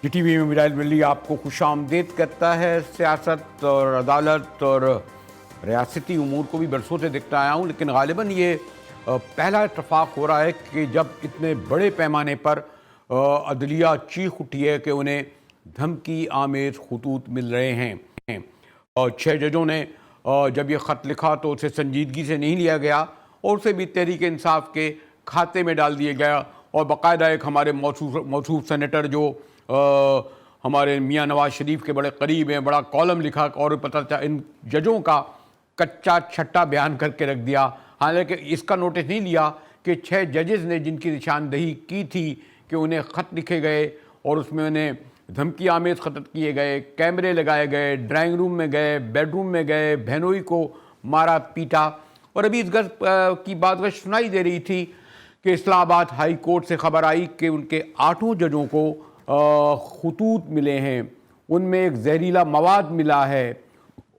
TV में मिराज मिली आपको खुशामदीद करता है। सियासत और अदालत और रियासती उमूर को भी बरसों से देखता आया हूँ, लेकिन गालिबन ये पहला इत्तफाक हो रहा है कि जब इतने बड़े पैमाने पर अदलिया चीख उठी है कि उन्हें धमकी आमेज खतूत मिल रहे हैं। और 6 जजों ने जब ये ख़त लिखा तो उसे संजीदगी से नहीं लिया गया और उसे भी तहरीक इंसाफ के खाते में डाल दिया गया। और बाकायदा एक हमारे मौसूफ सेनेटर जो हमारे मियाँ नवाज शरीफ के बड़े करीब हैं, बड़ा कॉलम लिखा और पता चला इन जजों का कच्चा छट्टा बयान करके रख दिया। हालांकि इसका नोटिस नहीं लिया कि 6 जजेस ने जिनकी निशानदही की थी कि उन्हें ख़त लिखे गए और उसमें उन्हें धमकी आमेज ख़त किए गए, कैमरे लगाए गए, ड्राइंग रूम में गए, बेडरूम में गए, बहनोई को मारा पीटा। और अभी इस गज़ की बात सुनाई दे रही थी कि इस्लामाबाद हाई कोर्ट से खबर आई कि उनके 8 जजों को खतूत मिले हैं, उनमें एक जहरीला मवाद मिला है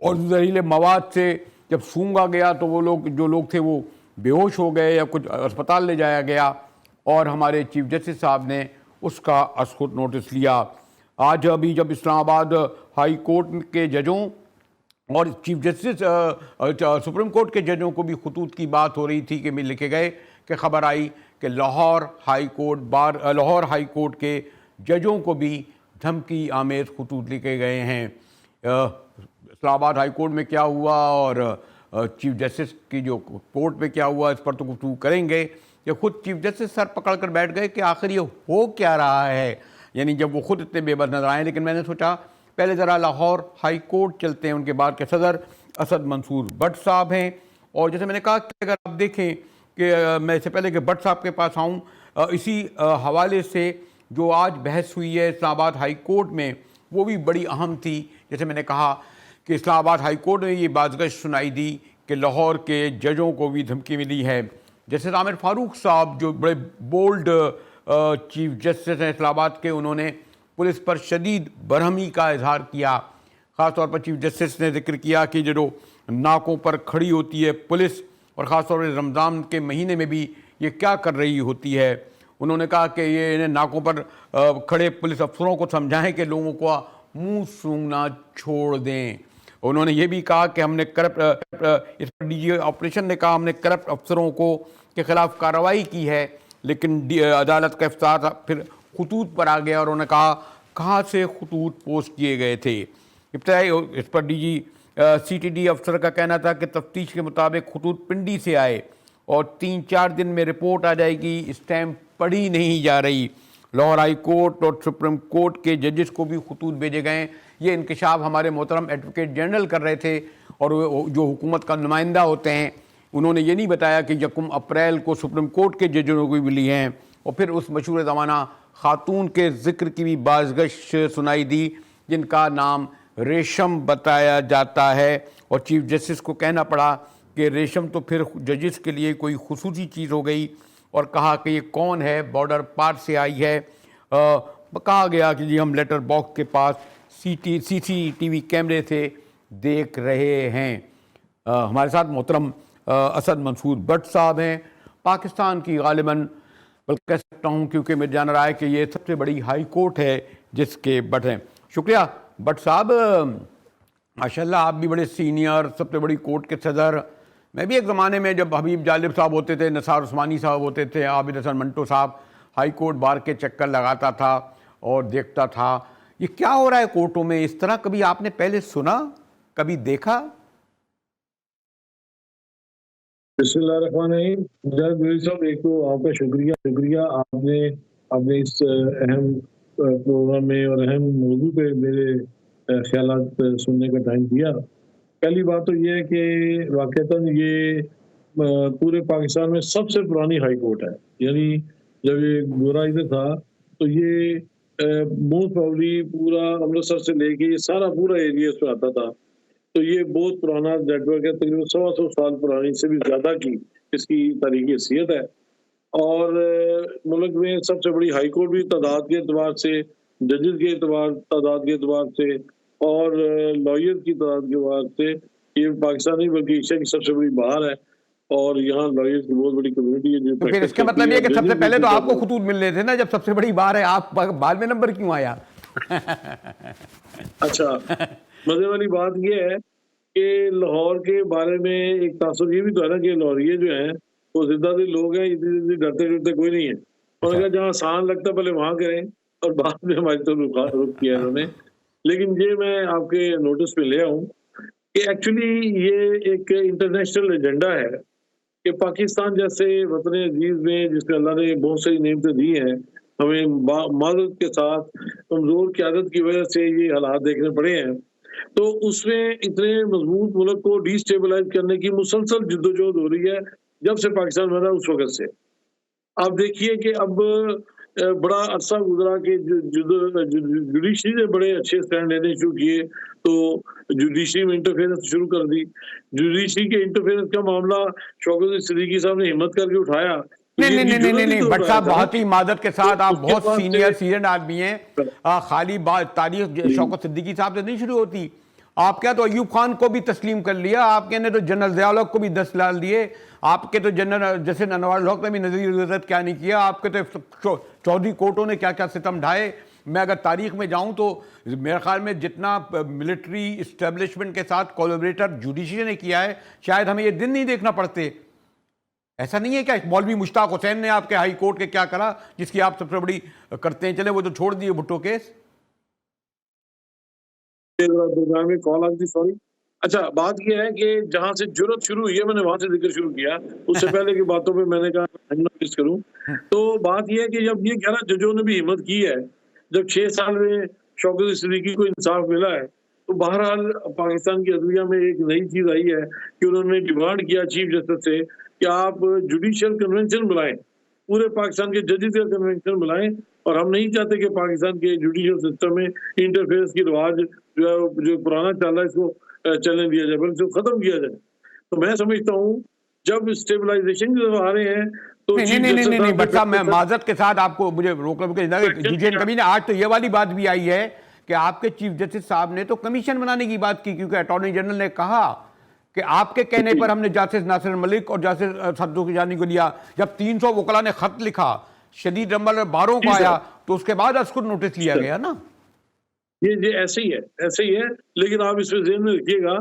और जहरीले मवाद से जब सूंघा गया तो वो लोग जो लोग थे वो बेहोश हो गए या कुछ अस्पताल ले जाया गया और हमारे चीफ जस्टिस साहब ने उसका असखुद नोटिस लिया। आज अभी जब इस्लामाबाद हाई कोर्ट के जजों और चीफ जस्टिस सुप्रीम कोर्ट के जजों को भी खतूत की बात हो रही थी कि लिखे गए कि खबर आई कि लाहौर हाई कोर्ट के जजों को भी धमकी आमेज खतूत लिखे गए हैं। इस्लामाबाद हाई कोर्ट में क्या हुआ और चीफ जस्टिस की जो कोर्ट में क्या हुआ, इस पर तो गुफ्तगू करेंगे। ये खुद चीफ जस्टिस सर पकड़ कर बैठ गए कि आखिर ये हो क्या रहा है, यानी जब वो खुद इतने बेबस नजर आए। लेकिन मैंने सोचा पहले ज़रा लाहौर हाई कोर्ट चलते हैं। उनके बाद के सदर असद मंसूर भट्ट साहब हैं और जैसे मैंने कहा कि अगर आप देखें कि मैं इससे पहले कि भट्ट साहब के पास आऊँ, इसी हवाले से जो आज बहस हुई है इस्लामाबाद हाई कोर्ट में वो भी बड़ी अहम थी। जैसे मैंने कहा कि इस्लामाबाद हाई कोर्ट ने ये बाज़गश सुनाई दी कि लाहौर के जजों को भी धमकी मिली है। जैसे आमिर फारूक साहब जो बड़े बोल्ड चीफ जस्टिस हैं इस्लामाबाद के, उन्होंने पुलिस पर शदीद बरहमी का इजहार किया। ख़ास तौर पर चीफ जस्टिस ने जिक्र किया कि जो नाकों पर खड़ी होती है पुलिस और ख़ास तौर पर रमज़ान के महीने में भी ये क्या कर रही होती है। उन्होंने कहा कि ये इन्हें नाकों पर खड़े पुलिस अफसरों को समझाएं कि लोगों को मुंह सूंघना छोड़ दें। उन्होंने ये भी कहा कि हमने इस पर डीजी ऑपरेशन ने कहा हमने करप्ट अफसरों के खिलाफ कार्रवाई की है, लेकिन अदालत का इफ्तार फिर खतूत पर आ गया और उन्होंने कहा कहाँ से खतूत पोस्ट किए गए थे। इब्तदाई इस पर डीजी CTD अफसर का कहना था कि तफ्तीश के मुताबिक खतूत पिंडी से आए और 3-4 दिन में रिपोर्ट आ जाएगी, स्टैम्प पढ़ी नहीं जा रही। लाहौर हाई कोर्ट और सुप्रीम कोर्ट के जजेस को भी खतूत भेजे गए। ये इंकशाफ हमारे मोहतरम एडवोकेट जनरल कर रहे थे और जो हुकूमत का नुमाइंदा होते हैं उन्होंने ये नहीं बताया कि 1 अप्रैल को सुप्रीम कोर्ट के जजों को भी मिली हैं। और फिर उस मशहूर ज़माना खातून के ज़िक्र की भी बाज़गश सुनाई दी जिनका नाम रेशम बताया जाता है और चीफ जस्टिस को कहना पड़ा कि रेशम तो फिर जजेस के लिए कोई खुसूसी चीज़ हो गई और कहा कि ये कौन है, बॉर्डर पार से आई है। कहा गया कि जी हम लेटर बॉक्स के पास CCTV कैमरे से देख रहे हैं। हमारे साथ मोहतरम असद मंसूर भट्ट साहब हैं, पाकिस्तान की गालिबन बल्कि कह सकता हूँ क्योंकि मुझे जान रहा है कि ये सबसे बड़ी हाई कोर्ट है जिसके भट्ट हैं। शुक्रिया भट्ट साहब, माशाल्लाह आप भी बड़े सीनियर, सबसे बड़ी कोर्ट के सदर। मैं भी एक ज़माने में जब हबीब जालिब साहब होते थे, नसार उस्मानी साहब होते थे, आबिद हसन मंटो साहब, हाई कोर्ट बार के चक्कर लगाता था और देखता था ये क्या हो रहा है कोर्टों में। इस तरह कभी आपने पहले सुना, कभी देखा? बिस्मिल्लाहिर्रहमानिर्रहीम। साहब एक तो आपका शुक्रिया आपने इस अहम प्रोग्राम में और अहम मौजू पे मेरे ख्यालात सुनने का टाइम दिया। पहली बात तो ये है कि वाकईतन ये पूरे पाकिस्तान में सबसे पुरानी हाई कोर्ट है। यानी जब ये गोरा इधर था तो ये मोस्ट प्रॉब्ली पूरा अमृतसर से लेके ये सारा पूरा एरिया इसमें आता था। तो ये बहुत पुराना नेटवर्क है, तकरीबन 100 साल पुरानी से भी ज्यादा की इसकी तारीखी हैसियत है। और मुल्क में सबसे बड़ी हाई कोर्ट भी तादाद के एतबार से, जजेस के तादाद के एतबार से और लॉयर की तादाद के एतबार से ये पाकिस्तान नहीं बल्कि एशिया की सबसे बड़ी बाहर है। और यहाँ लॉयर्स की बहुत बड़ी कम्युनिटी है। तो फिर इसका मतलब ये कि सबसे पहले तो आपको खतूत मिल रहे थे ना, जब सबसे बड़ी बार है, आप बाद में नंबर क्यों आया? अच्छा, मजे वाली बात ये है कि लाहौर के बारे में एक तासुर ये भी तो है ना कि लाहौरिये जो हैं वो जिद्दा दिल लोग हैं, इतनी जल्दी डरते डरते कोई नहीं है। उन्होंने अच्छा। कहा जहाँ आसान लगता है पहले वहां करें, और बाद में हमारी तो रुक किया इन्होंने। लेकिन ये मैं आपके नोटिस में ले आऊं कि एक्चुअली ये एक इंटरनेशनल एजेंडा है कि पाकिस्तान जैसे वतन अजीज में जिसमें अल्लाह ने बहुत सारी नेमतें दी हैं, हमें मादत के साथ कमजोर क़यादत की वजह से ये हालात देखने पड़े हैं। तो उसमें इतने मजबूत मुल्क को डिस्टेबलाइज करने की मुसलसल जिद्दोजहद हो रही है जब से पाकिस्तान बना उस वक्त से। आप देखिए कि अब बड़ा अरसा गुजरा कि जुडिशरी ने बड़े अच्छे स्टैंड लेने शुरू किए, तो जुडिशरी में इंटरफेरेंस शुरू कर दी। जुडिशरी के इंटरफेरेंस का मामला शौकत सिद्दीकी साहब ने हिम्मत करके उठाया, तो नहीं ये नहीं इनकी नहीं नहीं जुर्रत ही नहीं तो भट्ट साहब था ना। बहुत ही मादत के साथ तो आप उसके बहुत बाद सीनियर से सीजन आदमी हैं। खाली बात तारीख शौकत सिद्दीकी साहब से नहीं शुरू होती। आपके तो अयूब खान को भी तस्लीम कर लिया, आपके ने तो जनरल ज़ियाउल हक को भी 10 लाल दिए, आपके तो जनरल जैसे अनवर हक ने भी नज़ीर इज़्ज़त क्या नहीं किया, आपके तो चौधरी कोर्टों ने क्या क्या सितम ढाए। मैं अगर तारीख में जाऊं तो मेरे ख्याल में जितना मिलिट्री इस्टेब्लिशमेंट के साथ कोलैबोरेटर जुडिशरी ने किया है, शायद हमें ये दिन नहीं देखना पड़ते। ऐसा नहीं है क्या मौलवी मुश्ताक हुसैन ने आपके हाई कोर्ट के क्या करा जिसकी आप सबसे बड़ी करते हैं? चले वो तो छोड़ दिए भुट्टो केस। में कॉल आ गई, सॉरी। अच्छा, बात यह है कि जहां से जुर्रत शुरू हुई है मैंने वहां से जिक्र शुरू किया, उससे पहले की बातों पे मैंने कहा नोटिस करूं। तो बात यह है कि जब ये 11 जजों ने भी हिम्मत की है, जब 6 साल में शौकत सिद्दीकी को इंसाफ मिला है, तो बहरहाल पाकिस्तान की अदलिया में एक नई चीज आई है कि उन्होंने डिमांड किया चीफ जस्टिस से कि आप जुडिशियल कन्वेंशन बुलाएं, पूरे पाकिस्तान के जजेस का कन्वेंशन बुलाएं, और हम नहीं चाहते कि पाकिस्तान के जुडिशियल सिस्टम में इंटरफेरेंस की रिवाज जो है जो पुराना चल रहा है इसको चलने दिया जाए, बल्कि इसको खत्म किया जाए। तो मैं समझता हूँ जब स्टेबलाइजेशन की तरफ आ रहे हैं तो नहीं नहीं नहीं नहीं नहीं भट्ट साहब, मैं माजरत के साथ आपको मुझे यूजीएन कभी आज तो ये वाली बात भी आई है कि आपके चीफ जस्टिस साहब ने तो कमीशन बनाने की बात की, क्योंकि अटॉर्नी जनरल ने कहा कि आपके कहने पर हमने जासिस नासिर मलिक और जासिस सद्दुक जानी को लिया। जब 300 वकला ने खत लिखा, शदीद अमल बारों को आया, तो उसके बाद उसको नोटिस लिया गया ना। ये ऐसे ही है, ऐसे ही है। लेकिन आप इसमें ध्यान में रखिएगा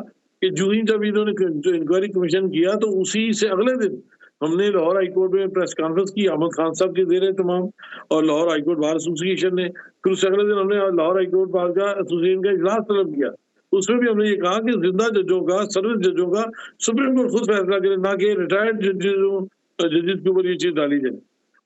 कि जो ही जब इन्होंने जो इंक्वायरी कमीशन किया तो उसी से अगले दिन हमने लाहौर हाईकोर्ट में प्रेस कॉन्फ्रेंस की, अहमद खान साहब के जेर तमाम, और लाहौर हाईकोर्ट बार एसोसिएशन ने, फिर उससे अगले दिन हमने लाहौर हाईकोर्ट बार का एसोसिएशन का इजलास तलब किया। उसमें भी हमने ये कहा कि जिंदा जजों का, सर्विस जजों का सुप्रीम कोर्ट खुद फैसला करे, ना कि रिटायर्ड जजेस के ऊपर ये चीज डाली जाए।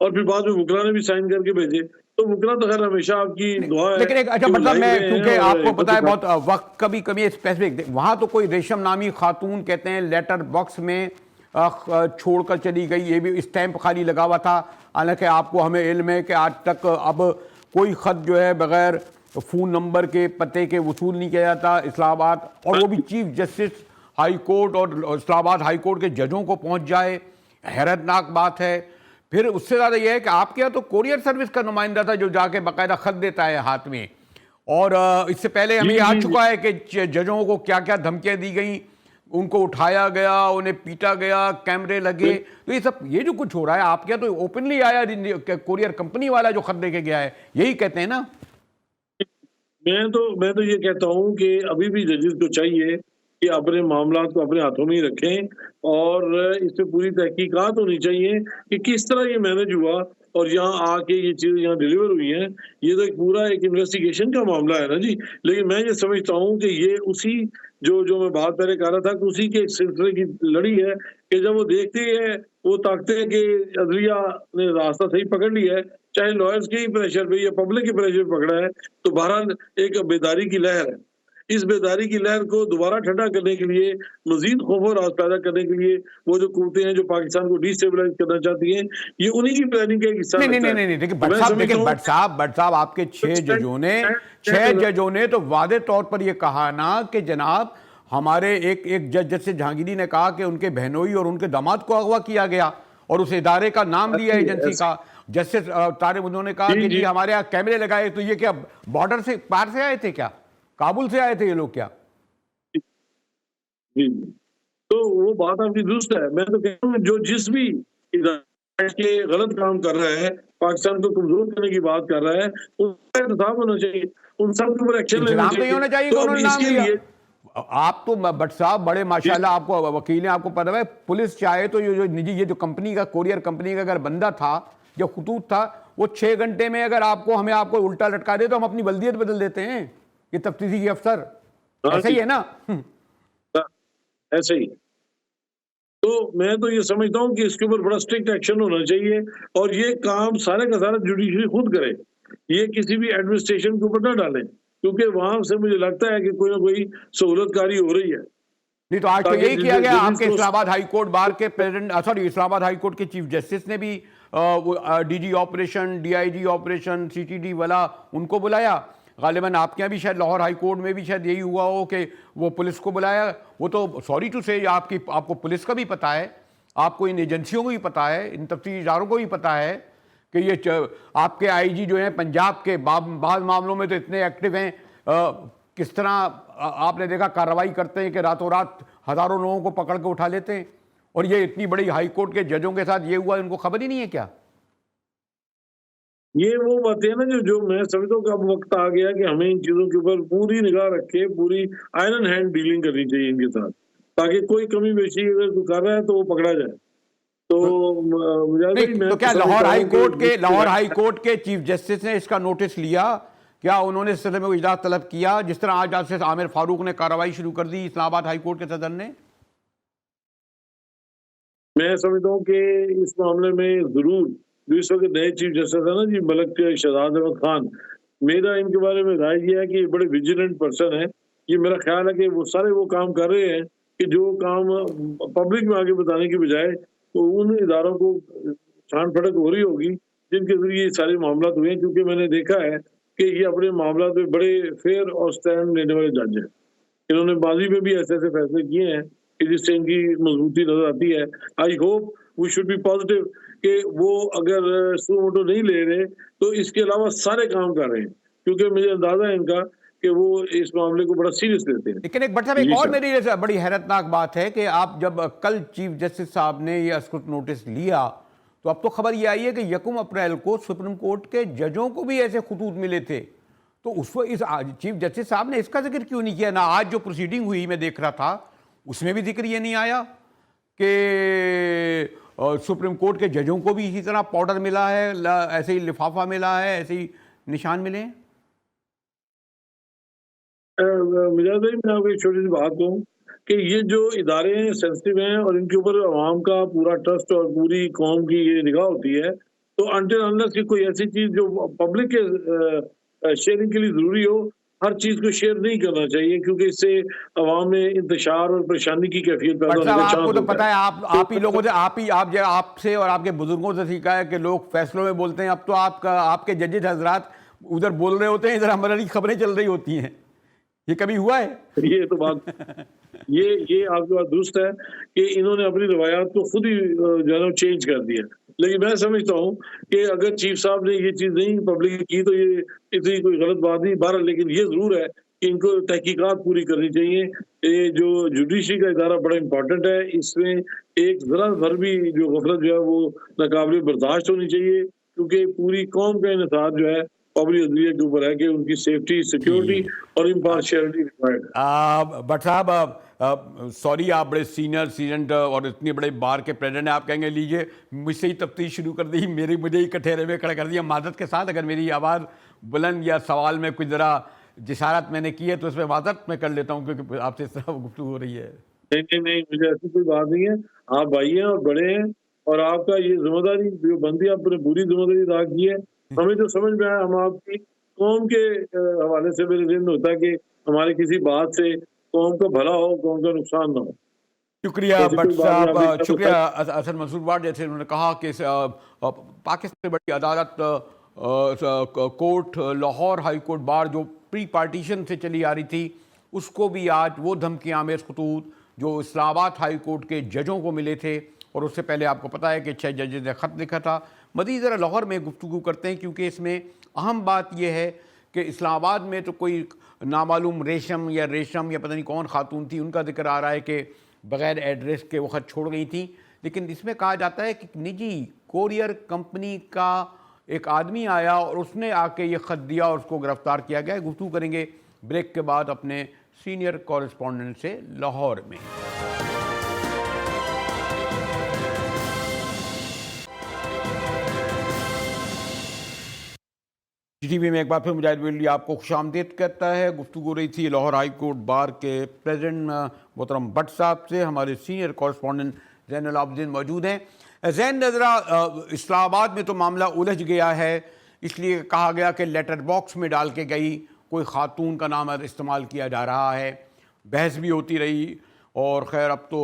और फिर बाद में वकला ने भी साइन करके भेजे, तो वकला तो खैर हमेशा आपकी दुआ है। लेकिन एक अच्छा मतलब मैं, क्योंकि आपको पता है बहुत वक्त का भी कमी है, स्पेसिफिक वहां तो कोई रेशम नामी खातून कहते हैं लेटर बॉक्स में छोड़कर चली गई, ये भी स्टैंप खाली लगा हुआ था। हालांकि आपको हमें इल्म है कि आज तक अब कोई खत जो है बगैर फ़ोन नंबर के पते के वसूल नहीं किया जाता इस्लामाबाद, और वो भी चीफ जस्टिस हाई कोर्ट और इस्लामाबाद हाई कोर्ट के जजों को पहुंच जाए, हैरतनाक बात है। फिर उससे ज़्यादा यह है कि आपके यहाँ तो कोरियर सर्विस का नुमाइंदा था जो जाके बाकायदा खत देता है हाथ में, और इससे पहले हमें आ चुका है कि जजों को क्या क्या धमकियाँ दी गई, उनको उठाया गया, उन्हें पीटा गया, कैमरे लगे। तो ये सब ये जो कुछ हो रहा है आपके यहाँ तो ओपनली आया कोरियर कंपनी वाला जो खत देके गया है, यही कहते हैं ना। मैं तो ये कहता हूँ कि अभी भी जजेस को चाहिए कि अपने मामला को अपने हाथों में ही रखें, और इस पे पूरी तहकीकात होनी चाहिए कि किस तरह ये मैनेज हुआ और यहाँ आके ये चीज़ यहाँ डिलीवर हुई है। ये तो एक पूरा एक इन्वेस्टिगेशन का मामला है ना जी। लेकिन मैं ये समझता हूँ कि ये उसी जो मैं बात पहले कह रहा था कि उसी के सिलसिले की लड़ी है कि जब वो देखते हैं, वो ताकते हैं कि अदलिया ने रास्ता सही पकड़ लिया है, चाहे लॉयर्स के ही प्रेशर पे या पब्लिक के प्रेशर पे पकड़ा है, तो बहरहाल एक बेदारी की लहर है। इस बेदारी की लहर को दोबारा ठंडा करने के लिए, मजीद खौफ और राज पैदा करने के लिए, वो जो कुर्ते हैं जो पाकिस्तान को डिस्टेबलाइज करना चाहती हैं, ये उन्हीं की प्लानिंग का एक हिस्सा नहीं नहीं नहीं देखिए भट्ट साहब आपके 6 जजों ने तो वादे तौर पर ये कहा ना कि जनाब हमारे एक जज जैसे जहांगीरी ने कहा कि उनके बहनोई और उनके दामाद को अगवा किया गया और उस इदारे का नाम लिया एजेंसी का। जस्टिस तारिक उन्होंने कहा कि जी हमारे यहाँ कैमरे लगाए, तो ये क्या बॉर्डर से पार से आए थे, क्या काबुल से आए थे ये लोग क्या? जी, तो वो बात आपकी दुरुस्त है। मैं तो कहता हूँ जो जिस भी इदारे के गलत काम कर रहा है, पाकिस्तान को कमजोर करने की बात कर रहा है, उसका इंतजाम होना चाहिए। उन सब के ऊपर एक्शन लेना इंतजाम तो ये होना चाहिए कि तो अब उन्होंने नाम इसके लिया। लिए आप तो भट्ट साहब बड़े माशाल्लाह, आपको वकील हैं, आपको पता है पुलिस चाहे तो ये जो निजी, ये जो कंपनी का, कोरियर कंपनी का अगर बंदा था, जो खतूत था, वो 6 घंटे में अगर आपको उल्टा लटका दे तो हम अपनी बल्दियत बदल देते हैं। ये तफ्तीशी अफसर हाँ ऐसा जी, ही है ना। ऐसे ही। तो मैं तो ये समझता हूँ कि इसके ऊपर बड़ा स्ट्रिक्ट एक्शन होना चाहिए और ये काम सारे का सारा जुडिशरी खुद करे, ये किसी भी एडमिनिस्ट्रेशन के ऊपर ना डालें, क्योंकि वहां से मुझे लगता है कि कोई ना कोई सहूलतकारी हो रही है। नहीं तो आज तो ताकि यही किया गया। जजेस आपके को इस्लामाबाद हाई कोर्ट बार के president, sorry, Islamabad high court के चीफ जस्टिस ने भी DG operation, DIG operation, CTD वाला उनको बुलाया। गालिबन आपके यहाँ भी शायद लाहौर हाई कोर्ट में भी शायद यही हुआ हो कि वो पुलिस को बुलाया। वो तो सॉरी टू से आपको पुलिस का भी पता है, आपको इन एजेंसियों को भी पता है, इन तफ्तीशी इदारों को भी पता है कि आपके आईजी जो हैं पंजाब के बाद मामलों में तो इतने एक्टिव हैं। किस तरह आपने देखा कार्रवाई करते हैं कि रातों रात हजारों लोगों को पकड़ के उठा लेते हैं। और ये इतनी बड़ी हाई कोर्ट के जजों के साथ ये हुआ, इनको खबर ही नहीं है क्या? ये वो बातें हैं ना जो मैं समझता हूँ कि अब वक्त आ गया कि हमें इन चीजों के ऊपर पूरी निगाह रख के पूरी आयरन हैंड डीलिंग करनी चाहिए इनके साथ, ताकि कोई कमी बेशी अगर कोई कर रहा है तो वो पकड़ा जाए। तो मुजाहिद भाई, नहीं मैं तो क्या समझता हूँ लाहौर हाई कोर्ट के चीफ जस्टिस ने इसका नोटिस लिया? क्या उन्होंने इस सिलसिले में इजलास तलब किया, जिस तरह आज जस्टिस आमिर फारूक ने कार्रवाई शुरू कर दी इस्लामाबाद हाई कोर्ट के सदर ने? मैं समझता हूँ कि इस मामले में जरूर जो इस वक्त नए चीफ जस्टिस है ना जी, मलक शहजाद अहमद खान, मेरा इनके बारे में राय ये है कि ये बड़े विजिलेंट पर्सन है। ये मेरा ख्याल है कि वो सारे वो काम कर रहे हैं कि जो काम पब्लिक में आगे बताने की बजाय तो उन इदारों को छान फटक हो रही होगी जिनके जरिए ये सारे मामला हुए हैं। क्योंकि मैंने देखा है कि ये अपने मामला में बड़े फेयर और स्टैंड लेने वाले जज हैं। इन्होंने माजी में भी ऐसे ऐसे फैसले किए हैं कि जिससे इनकी मजबूती नजर आती है। I hope we should be positive कि वो अगर सुमोटो नहीं ले रहे तो इसके अलावा सारे काम कर रहे हैं, क्योंकि मुझे अंदाजा है इनका कि वो इस मामले को बड़ा सीरियस लेते हैं। लेकिन एक भट्ट साहब, एक जी और सर। मेरी बड़ी हैरतनाक बात है कि आप जब कल चीफ जस्टिस साहब ने ये अस्कुट नोटिस लिया तो अब तो खबर ये आई है कि 1 अप्रैल को सुप्रीम कोर्ट के जजों को भी ऐसे खतूत मिले थे। तो उस वक्त इस चीफ जस्टिस साहब ने इसका जिक्र क्यों नहीं किया? ना आज जो प्रोसीडिंग हुई मैं देख रहा था उसमें भी जिक्र ये नहीं आया कि सुप्रीम कोर्ट के जजों को भी इसी तरह पाउडर मिला है, ऐसे ही लिफाफा मिला है, ऐसे ही निशान मिले हैं। मुजाहिद भाई, मैं आपको एक छोटी सी बात कहूँ कि ये जो इदारे हैं सेंसिटिव हैं और इनके ऊपर आवाम का पूरा ट्रस्ट और पूरी कौम की ये निगाह होती है। तो अनटिल अनलेस की कोई ऐसी चीज जो पब्लिक के शेयरिंग के लिए जरूरी हो, हर चीज को शेयर नहीं करना चाहिए, क्योंकि इससे अवाम में इंतशार और परेशानी की कैफियत पैदा बट होने साहब का चांस आपको तो होता पता है, है। आप ही लोगों से आपसे और आपके बुजुर्गों से सीखा है कि लोग फैसलों में बोलते हैं। अब तो आपके जजेज हजरात उधर बोल रहे होते हैं, इधर हमारी खबरें चल रही होती हैं। ये कभी हुआ है? ये तो बात ये आपकी बात दुरुस्त है कि इन्होंने अपनी रवायात को खुद ही जो है ना चेंज कर दिया। लेकिन मैं समझता हूँ कि अगर चीफ साहब ने ये चीज नहीं पब्लिक की तो ये इतनी कोई गलत बात नहीं। बहरहाल लेकिन ये जरूर है कि इनको तहकीकात पूरी करनी चाहिए। ये जो जुडिशरी का इदारा बड़ा इंपॉर्टेंट है, इसमें एक जरा भर भी जो गफलत जो है वो नाकाबिल बर्दाश्त होनी चाहिए, क्योंकि पूरी कौम का इन्हिसार जो है पब्लिक अदलिया के ऊपर है कि उनकी सेफ्टी, सिक्योरिटी और इम्पार्शियलिटी रिक्वायर्ड है। बट साहब सॉरी, आप बड़े सीनियर और इतने बड़े बार के प्रेसिडेंट हैं, आप कहेंगे लीजिए मुझसे ही तफ्तीश शुरू कर दी, मुझे ही कठेरे में खड़ा कर दिया। माजरत के साथ अगर मेरी आवाज़ बुलंद या सवाल में कुछ ज़रा जिसारत मैंने की है तो उसमें माजरत मैं कर लेता हूँ, क्योंकि आपसे इस तरह गुफ्तगू हो रही है। नहीं, मुझे ऐसी कोई बात नहीं है। आप भाई हैं और बड़े हैं और आपका ये जिम्मेदारी जो बनती है आपने पूरी जिम्मेदारी अदा की है। हमें जो समझ में आया हम आपकी कौम के हवाले से मेरे दिन में होता है कि हमारे किसी बात से कौम का भला हो, कौम का नुकसान ना हो। शुक्रिया ऐसी भट्ट कोई बात साहब, नहीं। शुक्रिया असद मंसूर भाट। जैसे उन्होंने कहा कि पाकिस्तान बड़ी अदालत court Lahore high court bar जो प्री पार्टीशन से चली आ रही थी, उसको भी आज वो धमकी आमेज खतूत जो इस्लामाबाद हाई कोर्ट के जजों को मिले थे, और उससे पहले आपको पता है कि 6 जजेस ने ख़त लिखा था। मज़ीद ज़रा लाहौर में गुफ्तगू करते हैं, क्योंकि इसमें अहम बात यह है कि इस्लामाबाद में तो कोई नामालूम रेशम या पता नहीं कौन खातून थी, उनका जिक्र आ रहा है कि बग़ैर एड्रेस के वो ख़त छोड़ गई थी। लेकिन इसमें कहा जाता है कि निजी कोरियर कंपनी का एक आदमी आया और उसने आके ये ख़त दिया और उसको गिरफ्तार किया गया। गुफ्तगू करेंगे ब्रेक के बाद अपने सीनियर कॉरेस्पॉन्डेंट से लाहौर में। टीवी में एक बार फिर मुजाहिद वेली आपको खुशामदीद कहता है। गुफ्तगू हो रही थी लाहौर हाई कोर्ट बार के प्रेसिडेंट मोहतरम भट्ट साहब से। हमारे सीनियर कॉरेस्पॉन्डेंट ज़ैनुल आबिदीन मौजूद हैं। ज़ैन, ज़रा इस्लामाबाद में तो मामला उलझ गया है, इसलिए कहा गया कि लेटर बॉक्स में डाल के गई, कोई ख़ातून का नाम इस्तेमाल किया जा रहा है, बहस भी होती रही और ख़ैर अब तो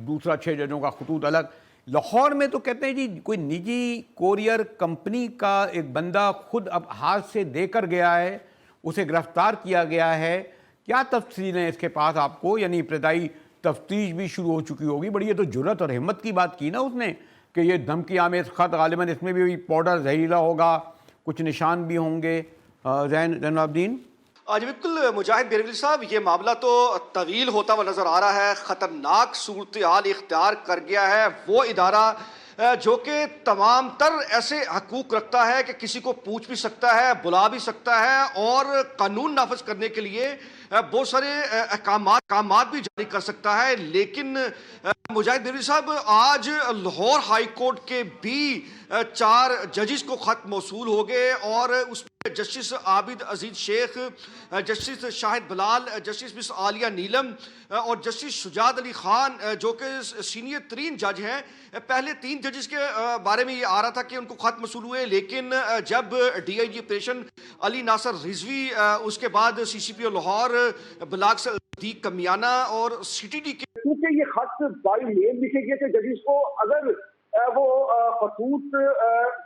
दूसरा 6 जजों का खतूत अलग। लाहौर में तो कहते हैं जी कोई निजी कोरियर कंपनी का एक बंदा खुद अब हाथ से देकर गया है, उसे गिरफ्तार किया गया है। क्या तफसीलें इसके पास आपको, यानी इब्तदाई तफ्तीश भी शुरू हो चुकी होगी। बड़ी ये तो जुर्रत और हिम्मत की बात की ना उसने कि ये धमकी आमेज ख़त, गालिबन इसमें भी पाउडर जहरीला होगा, कुछ निशान भी होंगे। ज़ैनुल आबिदीन जी बिल्कुल मुजाहिद बेरवली साहब, ये मामला तो तवील होता हुआ नज़र आ रहा है। ख़तरनाक सूरत हाल इख्तियार कर गया है वो इदारा जो कि तमाम तर ऐसे हकूक़ रखता है कि किसी को पूछ भी सकता है, बुला भी सकता है और कानून नाफज करने के लिए बहुत सारे अहकामात भी जारी कर सकता है। लेकिन मुजाहिद बेरवली साहब, आज लाहौर हाई कोर्ट के भी 4 जजिस को ख़त मौसूल हो गए और उसमें justice Abid Aziz Sheikh, justice Shahid Bilal, justice miss Alia नीलम और जस्टिस शुजात अली खान जो कि सीनियर तरीन जज हैं। पहले 3 जजिस के बारे में ये आ रहा था कि उनको ख़त मसूल हुए, लेकिन जब DIG ऑपरेशन अली नासर रिजवी, उसके बाद CCPO लाहौर ब्लाक सदीक कमियाना और CTD के, क्योंकि ये खत बाई नेम लिखे गए थे जजिस को, अगर वो खतूत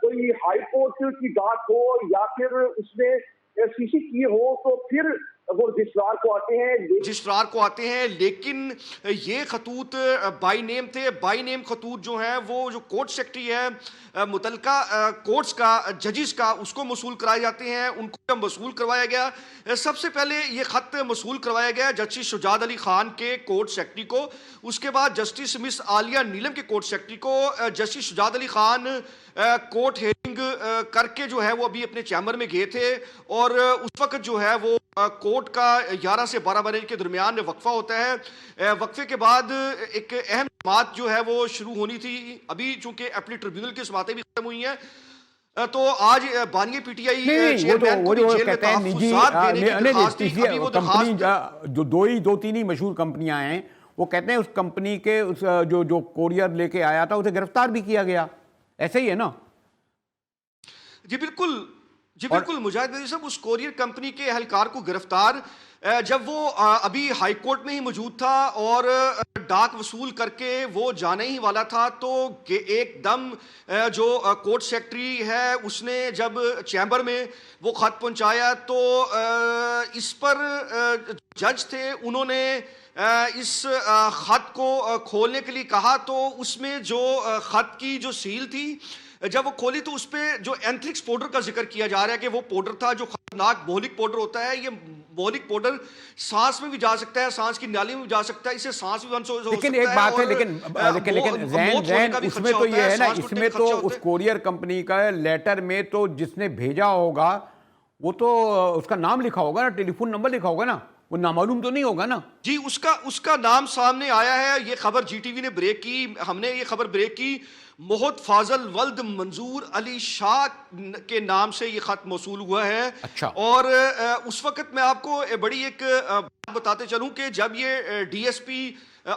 कोई हाई कोर्ट की बात हो या फिर उसमें CC किए हो तो फिर वो रजिस्ट्रार को आते हैं। लेकिन ये खतूत बाई नेम थे। बाई नेम खतूत जो है वो जो कोर्ट सेक्रेटरी है मुतलका कोर्ट्स का, जजिस का, उसको मसूल कराए जाते हैं। उनको मसूल करवाया गया। सबसे पहले ये ख़त मसूल करवाया गया जस्टिस शुजात अली खान के कोर्ट सेक्रेटरी को, उसके बाद जस्टिस मिस आलिया नीलम के कोर्ट सेक्रेटरी को। Justice Shujaat Ali Khan court hearing करके जो है वो अभी अपने चैम्बर में गए थे और उस वक्त जो है वो कोर्ट का 11 से 12 बजे के दरमियान वक्फा होता है। वक्फे के बाद एक अहम बात जो है वो शुरू होनी थी। अभी चूंकि अपनी ट्रिब्यूनल की समातें भी खत्म हुई हैं तो आज बानिया PTI चेयरमैन को जेल में तहफ़्फ़ुज़ात देने की दरख्वास्त थी। अभी वो दरख्वास्त जो 2-3 ही मशहूर कंपनियां हैं, वो कहते हैं उस कंपनी के उस जो कोरियर लेके आया था उसे गिरफ्तार भी किया गया। ऐसे ही है ना? जी बिल्कुल मुजाहिद बेरवली साहब, उस कोरियर कंपनी के एहलकार को गिरफ्तार जब वो अभी हाई कोर्ट में ही मौजूद था और डाक वसूल करके वो जाने ही वाला था, तो एकदम जो कोर्ट सेक्रेटरी है उसने जब चैम्बर में वो ख़त पहुंचाया तो इस पर जज थे, उन्होंने इस ख़त को खोलने के लिए कहा तो उसमें जो ख़त की जो सील थी जब वो खोली तो उस पर जो एंथ्रिक्स पाउडर का जिक्र किया जा रहा है कि वो पाउडर था जो खतरनाक मोहलिक पाउडर होता है। ये मोहलिक पाउडर सांस में भी जा सकता है, सांस की नाली में भी जा सकता है, इससे सांस भी बंद हो सकता है। लेकिन एक बात है, लेकिन ज़ैन उसमें तो ये है ना, इसमें तो उस कोरियर कंपनी का लेटर में तो जिसने भेजा होगा वो तो उसका नाम लिखा होगा ना, टेलीफोन नंबर लिखा होगा ना, वो नामालूम तो नहीं होगा ना जी। उसका नाम सामने आया है। ये खबर GTV ने ब्रेक की, हमने ये खबर ब्रेक की। मोहत फाजल वल्द मंजूर अली शाह के नाम से ये खत मौसूल हुआ है। अच्छा। और उस वक्त मैं आपको बड़ी एक बात बताते चलूं कि जब ये DSP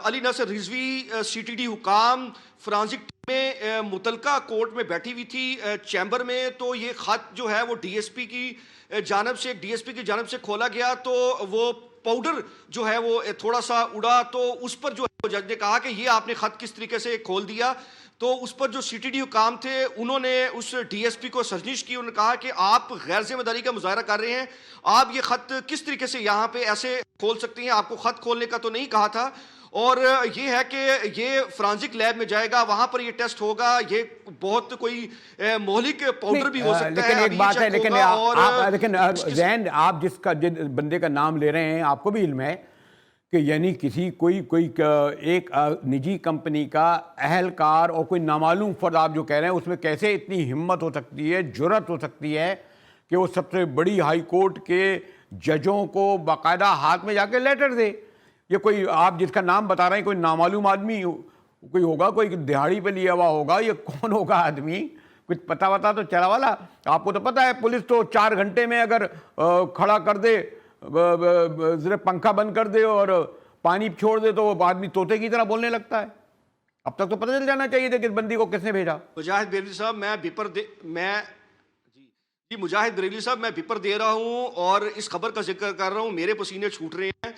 अली नासर रिजवी CTD हुकाम फॉरेंसिक में मुतलका कोर्ट में बैठी हुई थी चैम्बर में, तो ये खत जो है वो DSP की जानब से खोला गया तो वो पाउडर जो है वो थोड़ा सा उड़ा, तो उस पर जो है जज ने कहा कि ये आपने खत किस तरीके से खोल दिया। तो उस पर जो CTD हुकाम थे उन्होंने उस DSP को सरजिश की, उन्होंने कहा कि आप गैर जिम्मेदारी का मुजाहरा कर रहे हैं, आप ये खत किस तरीके से यहाँ पे ऐसे खोल सकते हैं, आपको खत खोलने का तो नहीं कहा था। और ये है कि ये फॉरेंसिक लैब में जाएगा, वहां पर ये टेस्ट होगा, ये बहुत कोई मौलिक पाउडर भी हो सकता है। लेकिन एक बात है, लेकिन ज़ैन आप जिस बंदे का नाम ले रहे हैं आपको भी इल्म है कि यानी किसी कोई कोई एक निजी कंपनी का अहलकार और कोई नामालूम फर्द आप जो कह रहे हैं उसमें कैसे इतनी हिम्मत हो सकती है, जुर्रत हो सकती है कि वो सबसे बड़ी हाई कोर्ट के जजों को बाकायदा हाथ में जाके लेटर दे। ये कोई आप जिसका नाम बता रहे हैं कोई नामालूम आदमी कोई होगा, कोई दिहाड़ी पे लिया हुआ होगा, ये कौन होगा आदमी, कुछ पता वता तो चला वाला। आपको तो पता है पुलिस तो 4 घंटे में अगर खड़ा कर दे, जरा पंखा बंद कर दे और पानी छोड़ दे तो वो आदमी तोते की तरह बोलने लगता है। अब तक तो पता चल जाना चाहिए था कि इस बंदी को किसने भेजा। मुजाहिद बरेलवी साहब मुजाहिद बरेलवी साहब मैं विपर दे रहा हूं और इस खबर का जिक्र कर रहा हूं, मेरे पसीने छूट रहे हैं।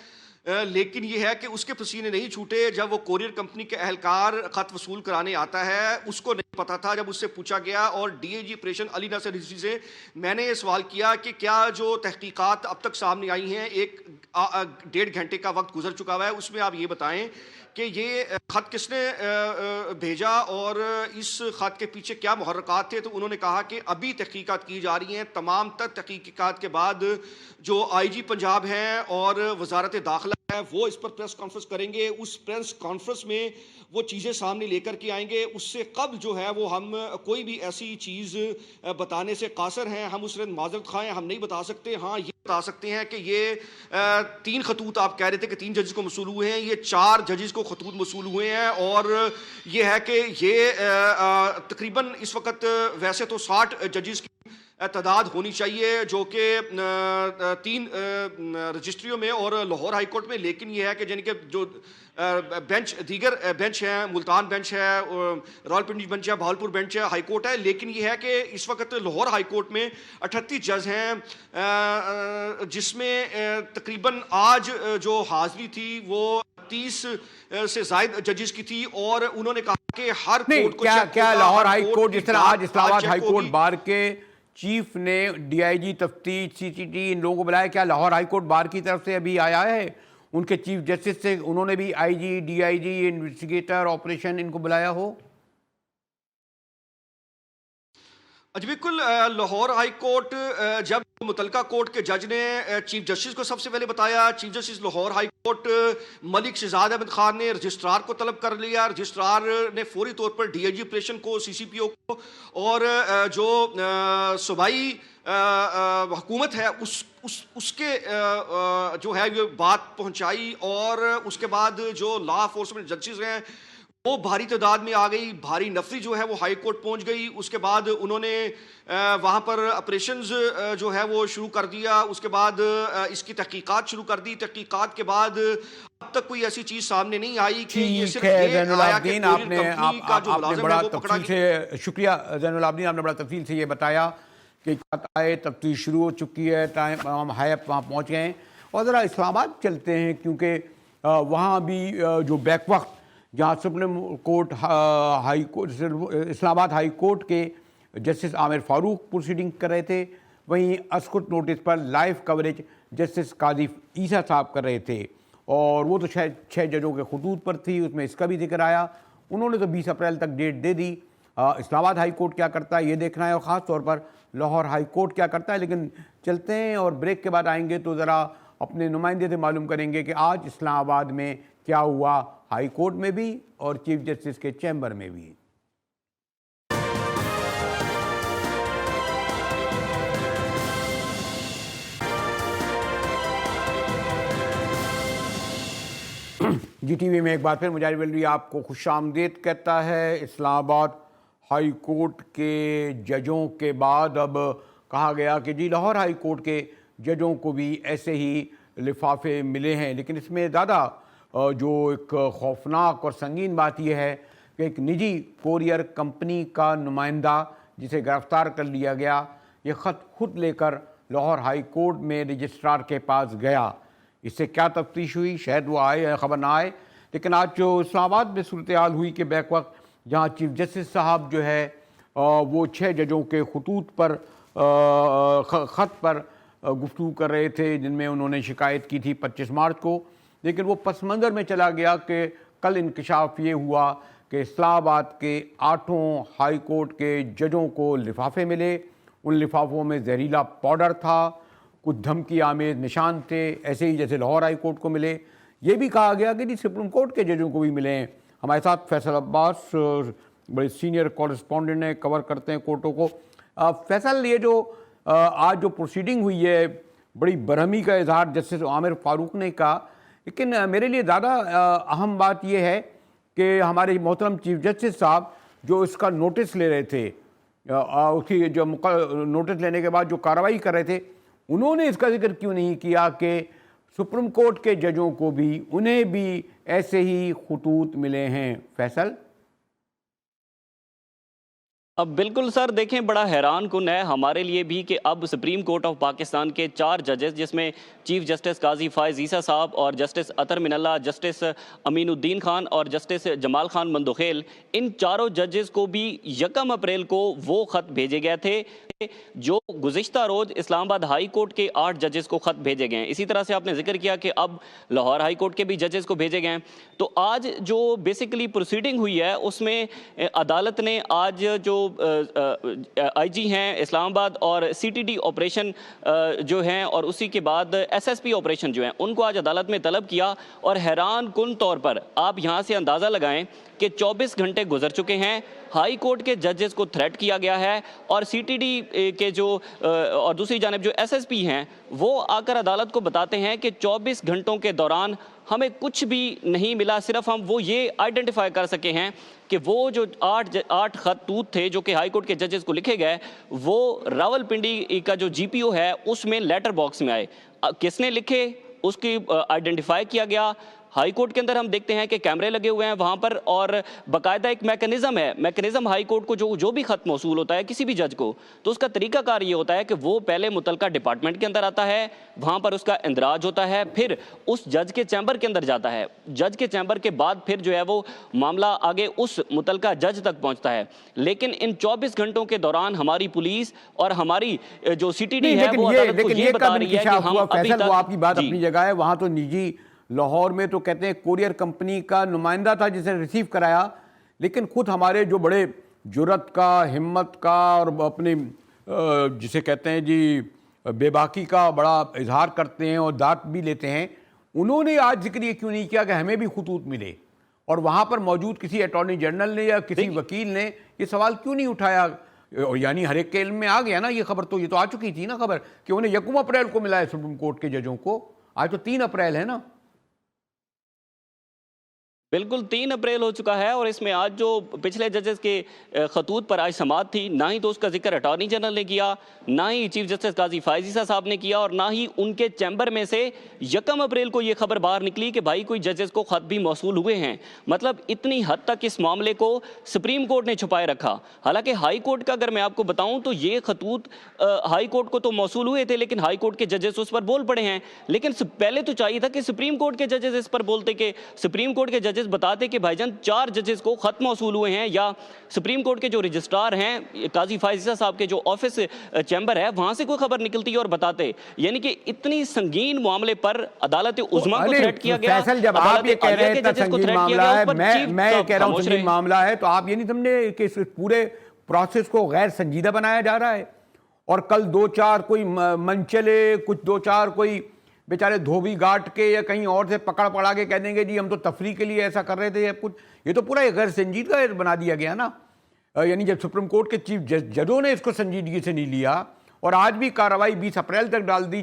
लेकिन यह है कि उसके पसीने नहीं छूटे जब वो कोरियर कंपनी के अहलकार खत वसूल कराने आता है। उसको नहीं पता था। जब उससे पूछा गया और डीएजी ऑपरेशन अली नासिर रिजवी से मैंने ये सवाल किया कि क्या जो तहकीकात अब तक सामने आई हैं, 1-1.5 घंटे का वक्त गुजर चुका हुआ है, उसमें आप ये बताएं कि ये ख़त किसने भेजा और इस ख़त के पीछे क्या मुहर्रकात थे। तो उन्होंने कहा कि अभी तहकीकात की जा रही हैं। तमाम तर तहकीकात के बाद जो आईजी पंजाब हैं और वजारत दाखिला है वो इस पर प्रेस कॉन्फ्रेंस करेंगे। उस प्रेस कॉन्फ्रेंस में वो चीज़ें सामने लेकर के आएंगे। उससे कब जो है वो हम कोई भी ऐसी चीज़ बताने से कासर हैं, हम उस माजरत खाएँ, हम नहीं बता सकते। हाँ ये बता सकते हैं कि ये 3 खतूत आप कह रहे थे कि 3 जजेस को मसूल हुए हैं, ये 4 जजेस को खतूत मसूल हुए हैं। और ये है कि ये तकरीबन इस वक्त वैसे तो 60 जजेस की तादाद होनी चाहिए जो कि 3 रजिस्ट्रियों में और लाहौर हाई कोर्ट में। लेकिन यह है कि जिनके जो बेंच दीगर बेंच हैं, मुल्तान बेंच है, रावलपिंडी बेंच है, भावलपुर बेंच है, हाई कोर्ट है। लेकिन यह है कि इस वक्त लाहौर हाई कोर्ट में 38 जज हैं, जिसमें तकरीबन आज जो हाजिरी थी वो 30 से ज़ायद जजेस की थी। और उन्होंने कहा कि हर कोर्ट को क्या लाहौर हाई कोर्ट जिस तरह आज इस्लामाबाद हाई कोर्ट बार के चीफ ने डीआईजी तफ्तीश सीसीटी इन लोगों को बुलाया, क्या लाहौर हाई कोर्ट बार की तरफ से अभी आया है उनके चीफ जस्टिस से, उन्होंने भी आईजी डीआईजी इन्वेस्टिगेटर ऑपरेशन इनको बुलाया हो? जी बिल्कुल। लाहौर हाई कोर्ट जब मुतलका कोर्ट के जज ने चीफ जस्टिस को सबसे पहले बताया, chief justice Lahore high court Malik Shahzad Ahmed Khan ने रजिस्ट्रार को तलब कर लिया। रजिस्ट्रार ने फौरी तौर पर डीआईजी ऑपरेशन को, सीसीपीओ को और जो सूबाई हुकूमत है उसके जो है ये बात पहुंचाई। और उसके बाद जो लॉ एनफोर्समेंट जजेस हैं वो भारी तादाद में आ गई। भारी नफरी जो है वो हाई कोर्ट पहुंच गई। उसके बाद उन्होंने वहाँ पर ऑपरेशंस जो है वो शुरू कर दिया। उसके बाद इसकी तहकीकात शुरू कर दी। तहकीकात के बाद अब तक कोई ऐसी चीज़ सामने नहीं आई कि ये सिर्फ ये आया कि आपने बड़ा तफसील से, शुक्रिया ज़ैनुल आबदीन, आपने बड़ा तफसील से ये बताया कि आए तफ्तीश शुरू हो चुकी है, टाइम हम हाई वहाँ पहुँच गए हैं। और ज़रा इस्लामाबाद चलते हैं क्योंकि वहाँ भी जो बैक वक्त जहाँ supreme court high court Islamabad high court के जस्टिस आमिर फारूक प्रोसीडिंग कर रहे थे, वहीं अस्कुट नोटिस पर लाइव कवरेज जस्टिस कादिफ ईसा साहब कर रहे थे। और वो तो शायद 6 जजों के खतूत पर थी, उसमें इसका भी जिक्र आया। उन्होंने तो 20 अप्रैल तक डेट दे दी। इस्लामाबाद हाई कोर्ट क्या करता है ये देखना है और ख़ास तौर पर लाहौर हाई कोर्ट क्या करता है। लेकिन चलते हैं और ब्रेक के बाद आएंगे तो ज़रा अपने नुमाइंदे से मालूम करेंगे कि आज इस्लामाबाद में क्या हुआ, हाई कोर्ट में भी और चीफ जस्टिस के चैम्बर में भी। जीटीवी में एक बार फिर मुजाहिद बरेलवी आपको खुशामदीद कहता है। इस्लामाबाद हाई कोर्ट के जजों के बाद अब कहा गया कि जी लाहौर हाई कोर्ट के जजों को भी ऐसे ही लिफाफे मिले हैं। लेकिन इसमें ज़्यादा जो एक खौफनाक और संगीन बात यह है कि एक निजी कोरियर कंपनी का नुमाइंदा जिसे गिरफ्तार कर लिया गया, ये ख़त खुद लेकर लाहौर हाई कोर्ट में रजिस्ट्रार के पास गया। इससे क्या तफ्तीश हुई, शायद वो आए या ख़बर ना आए। लेकिन आज जो इस्लामाबाद में सूरत हाल हुई कि बैक वक्त जहाँ चीफ जस्टिस साहब जो है वो 6 जजों के खतूत पर ख़त पर गुफ्तगू कर रहे थे जिनमें उन्होंने शिकायत की थी 25 मार्च को। लेकिन वो पस मंज़र में चला गया कि कल इंकशाफ ये हुआ कि इस्लामाबाद के 8 हाई कोर्ट के जजों को लिफाफे मिले। उन लिफाफों में जहरीला पाउडर था, कुछ धमकी आमेज निशान थे, ऐसे ही जैसे लाहौर हाई कोर्ट को मिले। ये भी कहा गया कि जी सुप्रीम कोर्ट के जजों को भी मिले हैं। हमारे साथ फैसल अब्बास बड़े सीनियर कॉरेस्पॉन्डेंट हैं, कवर करते हैं कोर्टों को। फैसल, ये जो आज जो प्रोसीडिंग हुई है, बड़ी बरहमी का इजहार जस्टिस आमिर फारूक ने कहा, लेकिन मेरे लिए ज़्यादा अहम बात यह है कि हमारे मोहतरम चीफ जस्टिस साहब जो इसका नोटिस ले रहे थे, उसकी जो नोटिस लेने के बाद जो कार्रवाई कर रहे थे, उन्होंने इसका जिक्र क्यों नहीं किया कि सुप्रीम कोर्ट के जजों को भी, उन्हें भी ऐसे ही खतूत मिले हैं? फैसल, अब बिल्कुल सर, देखें, बड़ा हैरान कुन है हमारे लिए भी कि अब सुप्रीम कोर्ट ऑफ पाकिस्तान के 4 जजेस, जिसमें चीफ जस्टिस काजी फायज ईसा साहब और जस्टिस अतर मिनल्ला, जस्टिस अमीनुद्दीन खान और जस्टिस जमाल खान मंदोखेल, इन चारों जजेस को भी 1 अप्रैल को वो ख़त भेजे गए थे जो गुज़िश्ता रोज़ इस्लामाबाद हाई कोर्ट के 8 जजेस को ख़त भेजे गए हैं। इसी तरह से आपने जिक्र किया कि अब लाहौर हाई कोर्ट के भी जजेस को भेजे गए हैं। तो आज जो बेसिकली प्रोसीडिंग हुई है उसमें अदालत ने आज जो आईजी हैं इस्लामाबाद और सीटीडी ऑपरेशन जो हैं और उसी के बाद एसएसपी ऑपरेशन जो हैं, उनको आज अदालत में तलब किया। और हैरान कुन तौर पर आप यहाँ से अंदाज़ा लगाएं कि 24 घंटे गुजर चुके हैं, हाई कोर्ट के जजेस को थ्रेट किया गया है और सीटीडी के जो और दूसरी जानिब जो एसएसपी हैं वो आकर अदालत को बताते हैं कि 24 घंटों के दौरान हमें कुछ भी नहीं मिला। सिर्फ हम वो ये आइडेंटिफाई कर सके हैं कि वो जो 8 खतूत थे जो कि हाई कोर्ट के जजेस को लिखे गए, वो रावलपिंडी का जो जीपीओ है उसमें लेटर बॉक्स में आए। किसने लिखे उसकी आइडेंटिफाई किया गया। हाई कोर्ट के अंदर हम देखते हैं कि कैमरे लगे हुए हैं वहाँ पर और बाकायदा एक मैकेनिज्म है। मैकेनिज्म हाई कोर्ट को जो भी खत मौसूल होता है किसी भी जज को, तो उसका तरीकाकार ये होता है कि वो पहले मुतलका डिपार्टमेंट के अंदर आता है, वहाँ पर उसका इंदराज होता है, फिर उस जज के चैम्बर के अंदर जाता है। जज के चैम्बर के बाद फिर जो है वो मामला आगे उस मुतलका जज तक पहुँचता है। लेकिन इन 24 घंटों के दौरान हमारी पुलिस और हमारी जो सीटीडी है वो अदालत को ये बता रही है कि हम अभी तक, आपकी बात अपनी जगह है, वहाँ तो निजी, लाहौर में तो कहते हैं कोरियर कंपनी का नुमाइंदा था जिसे रिसीव कराया, लेकिन खुद हमारे जो बड़े जुर्रत का, हिम्मत का और अपने जिसे कहते हैं जी बेबाकी का बड़ा इजहार करते हैं और दात भी लेते हैं, उन्होंने आज जिक्र ये क्यों नहीं किया कि हमें भी खतूत मिले? और वहाँ पर मौजूद किसी अटॉर्नी जनरल ने या किसी वकील ने ये सवाल क्यों नहीं उठाया? यानी हर एक के इल्म में आ गया ना ये खबर, तो ये तो आ चुकी थी ना खबर कि उन्हें 1 अप्रैल को मिला है सुप्रीम कोर्ट के जजों को। आज तो 3 अप्रैल है ना। बिल्कुल 3 अप्रैल हो चुका है और इसमें आज जो पिछले जजेस के खतूत पर आज समाअत थी, ना ही तो उसका जिक्र अटॉर्नी जनरल ने किया, ना ही चीफ जस्टिस काजी फायज ईसा साहब ने किया और ना ही उनके चैम्बर में से 1 अप्रैल को ये खबर बाहर निकली कि भाई कोई जजेस को खत भी मौसूल हुए हैं। मतलब इतनी हद तक इस मामले को सुप्रीम कोर्ट ने छुपाए रखा। हालांकि हाई कोर्ट का अगर मैं आपको बताऊं तो ये खतूत हाई कोर्ट को तो मौसूल हुए थे, लेकिन हाई कोर्ट के जजेस उस पर बोल पड़े हैं। लेकिन पहले तो चाहिए था कि सुप्रीम कोर्ट के जजेस इस पर बोलते, कि सुप्रीम कोर्ट के जजेस बताते कि भाईजान 4 जजेस को खत मौसूल हुए हैं, या सुप्रीम कोर्ट के जो रजिस्ट्रार हैं काजी फायज ईसा साहब के जो ऑफिस चैम्बर है वहां से कोई खबर निकलती और बताते। यानी कि इतनी संगीन मामले पर अदालत उज़्मा को थ्रेट किया गया। फैसल, जब आप ये कह रहे हैं संगीन मामला है, मैं ये कह रहा हूं संगीन मामला है, तो आप ये नहीं समझे कि इस पूरे प्रोसेस को गैर संजीदा बनाया जा रहा है? और कल 2-4 कोई मनचले, कुछ 2-4 कोई बेचारे धोबी घाट के या कहीं और से पकड़ा के कह देंगे जी हम तो तफरी के लिए ऐसा कर रहे थे या कुछ, ये तो पूरा गैर संजीदा बना दिया गया ना। यानी जब सुप्रीम कोर्ट के चीफ जजों ने इसको संजीदगी से नहीं लिया और आज भी कार्रवाई 20 अप्रैल तक डाल दी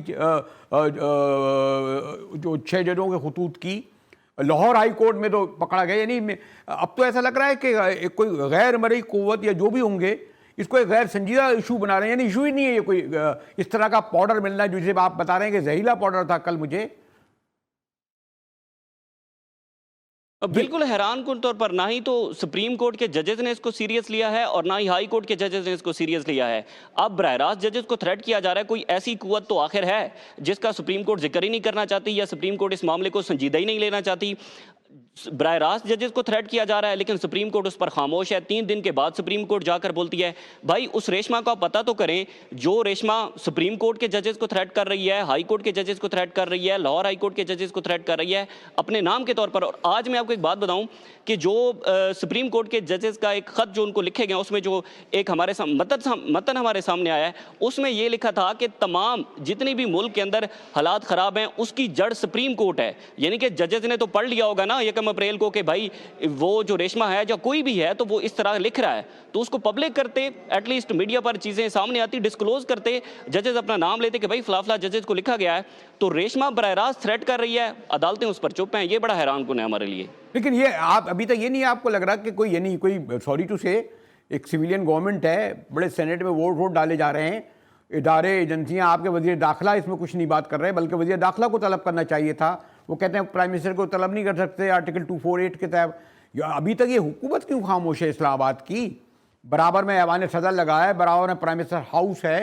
जो 6 जजों के खतूत की, लाहौर हाई कोर्ट में तो पकड़ा गया। यानी अब तो ऐसा लग रहा है कि कोई गैर मरई कुव्वत या जो भी होंगे इसको एक गैर संजीदा इशू बना रहे हैं। यानी इशू ही नहीं है ये कोई इस तरह का पाउडर मिलना जिसे आप बता रहे हैं कि जहरीला पाउडर था कल मुझे। बिल्कुल हैरान कुन तौर पर ना ही तो सुप्रीम कोर्ट के जजेस ने इसको सीरियस लिया है और ना ही हाई कोर्ट के जजेस ने इसको सीरियस लिया है। अब बरह रास्त जजेस को थ्रेट किया जा रहा है। कोई ऐसी कुव्वत तो आखिर है जिसका सुप्रीम कोर्ट जिक्र ही नहीं करना चाहती या सुप्रीम कोर्ट इस मामले को संजीदा ही नहीं लेना चाहती। बराह रास्त जजेस को थ्रेट किया जा रहा है, लेकिन सुप्रीम कोर्ट उस पर खामोश है। 3 दिन के बाद सुप्रीम कोर्ट जाकर बोलती है भाई उस रेशमा का पता तो करें जो रेशमा सुप्रीम कोर्ट के जजेस को थ्रेट कर रही है, हाई कोर्ट के जजेस को थ्रेट कर रही है, लाहौर हाई कोर्ट के जजेस को थ्रेट कर रही है अपने नाम के तौर पर। और आज मैं आपको एक बात बताऊं कि जो सुप्रीम कोर्ट के जजेस का एक खत जो उनको लिखे गए, उसमें जो एक हमारे मतन हमारे सामने आया है, उसमें यह लिखा था कि तमाम जितनी भी मुल्क के अंदर हालात खराब हैं उसकी जड़ सुप्रीम कोर्ट है। यानी कि जजेस ने तो पढ़ लिया होगा ना 1 अप्रैल को कि भाई वो जो रेशमा है या कोई भी है तो वो इस तरह लिख रहा है, तो उसको पब्लिक करते, एटलीस्ट मीडिया पर चीजें सामने आती, डिस्क्लोज करते, जजेस अपना नाम लेते कि भाई फला जजेस को लिखा गया है। तो रेशमा बराह रास्त थ्रेट कर रही है, अदालतें उस पर चुप हैं। ये बड़ा हैरान कुन है हमारे लिए। लेकिन ये आप अभी तक ये नहीं आपको लग रहा कि कोई ये नहीं कोई सॉरी टू से एक सिविलियन गवर्नमेंट है, बड़े सेनेट में वोट डाले जा रहे हैं, इदारे एजेंसियां, आपके वजीर दाखिला इसमें कुछ नहीं बात कर रहे, बल्कि वजीर दाखिला को तलब करना चाहिए था। वो कहते हैं प्राइम मिनिस्टर को तलब नहीं कर सकते आर्टिकल 248 के तहत। अभी तक ये हुकूमत क्यों खामोश है इस्लामाबाद की? बराबर में ऐवान सदर लगा है, बराबर में प्राइम मिनिस्टर हाउस है,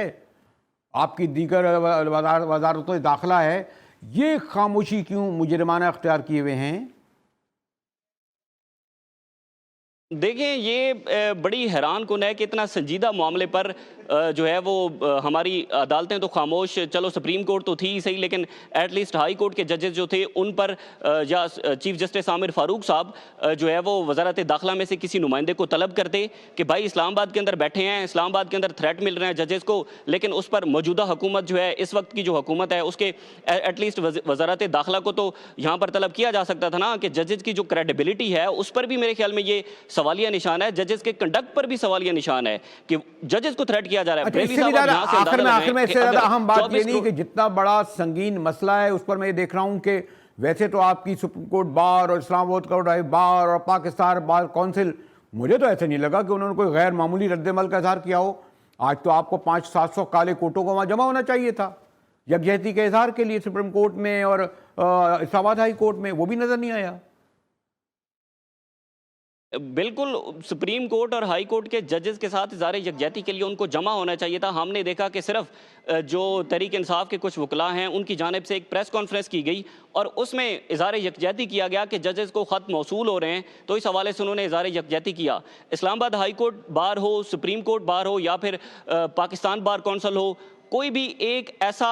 आपकी दीगर वजारतों दाखिला है, ये खामोशी क्यों मुजरिमाना अख्तियार किए हुए हैं? देखें ये बड़ी हैरान कुन है कि इतना संजीदा मामले पर जो है वो हमारी अदालतें तो खामोश, चलो सुप्रीम कोर्ट तो थी ही सही, लेकिन एटलीस्ट हाई कोर्ट के जजेस जो थे उन पर या चीफ जस्टिस आमिर फारूक साहब जो है वो वजारत दाखिला में से किसी नुमाइंदे को तलब करते कि भाई इस्लामाबाद के अंदर बैठे हैं, इस्लामाबाद के अंदर थ्रेट मिल रहे हैं जजेस को, लेकिन उस पर मौजूदा हुकूमत जो है, इस वक्त की जो हुकूमत है, उसके एटलीस्ट वजारत दाखिला को तो यहाँ पर तलब किया जा सकता था ना कि जजेस की जो क्रेडिबिलिटी है उस पर भी मेरे ख्याल में ये सवालिया निशान है, जजेस के कंडक्ट पर भी सवालिया निशान है कि जजेस को थ्रेट किया जा रहा है। आखिर में इससे ज्यादा अहम बात ये नहीं कि जितना बड़ा संगीन मसला है उस पर मैं ये देख रहा हूं कि वैसे तो आपकी सुप्रीम कोर्ट बार और इस्लामाबाद कोर्ट बार और पाकिस्तान बार काउंसिल, मुझे तो ऐसे नहीं लगा कि उन्होंने कोई गैर मामूली रद्दमल का इजहार किया हो। आज तो आपको 500-700 काले कोटों को वहां जमा होना चाहिए था यकजहती के इजहार के लिए सुप्रीम कोर्ट में और इस्लामाबाद हाई कोर्ट में, वो भी नजर नहीं आया। बिल्कुल, सुप्रीम कोर्ट और हाई कोर्ट के जजेस के साथ इज़हार यकजहती के लिए उनको जमा होना चाहिए था। हमने देखा कि सिर्फ जो तहरीक इंसाफ के कुछ वकला हैं उनकी जानिब से एक प्रेस कॉन्फ्रेंस की गई और उसमें इज़हार यकजहती किया गया कि जजेस को ख़त मौसूल हो रहे हैं, तो इस हवाले से उन्होंने इज़हार यकजहती किया। इस्लामाबाद हाई कोर्ट बार हो, सुप्रीम कोर्ट बार हो या फिर पाकिस्तान बार कौंसल हो, कोई भी एक ऐसा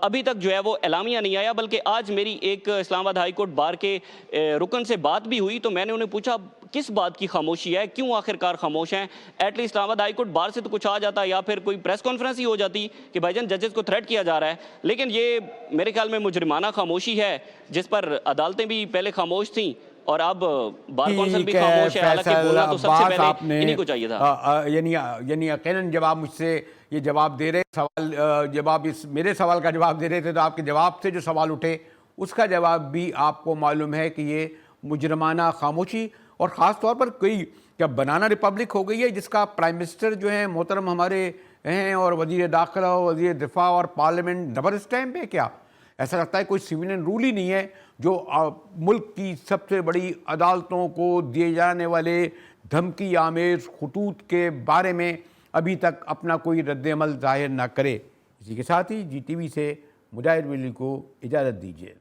अभी तक जो है वो एलामिया नहीं आया। बल्कि आज मेरी एक इस्लामाबाद हाई कोर्ट बार के रुकन से बात भी हुई तो मैंने उन्हें पूछा किस बात की खामोशी है, क्यों आखिरकार खामोश हैं। At least Islamabad high court bar से तो कुछ आ जाता या फिर कोई प्रेस कॉन्फ्रेंस ही हो जाती कि भाईजान जजेस को थ्रेट किया जा रहा है, लेकिन ये मेरे ख्याल में मुजरिमाना खामोशी है जिस पर अदालतें भी पहले खामोश थी और अब बार कौंसिल भी खामोश है। हालांकि बोलना तो सबसे पहले इन्हीं को चाहिए था। यानी यकीनन जब आप मुझसे ये जवाब दे रहे सवाल जब आप इस मेरे सवाल का जवाब दे रहे थे तो आपके जवाब से जो सवाल उठे उसका जवाब भी आपको मालूम है कि ये मुजरमाना खामोशी, और ख़ास तौर पर कोई क्या बनाना रिपब्लिक हो गई है जिसका प्राइम मिनिस्टर जो है मोहतरम हमारे हैं और वज़ीर दाखिला वज़ीर दिफा और पार्लियामेंट डबल स्टैम्प है क्या? ऐसा लगता है कोई सिविलियन रूल ही नहीं है जो मुल्क की सबसे बड़ी अदालतों को दिए जाने वाले धमकी आमेज खतूत के बारे में अभी तक अपना कोई रद्द-ए-अमल ज़ाहिर ना करे। इसी के साथ ही GTV से मुजाहिद वली को इजाज़त दीजिए।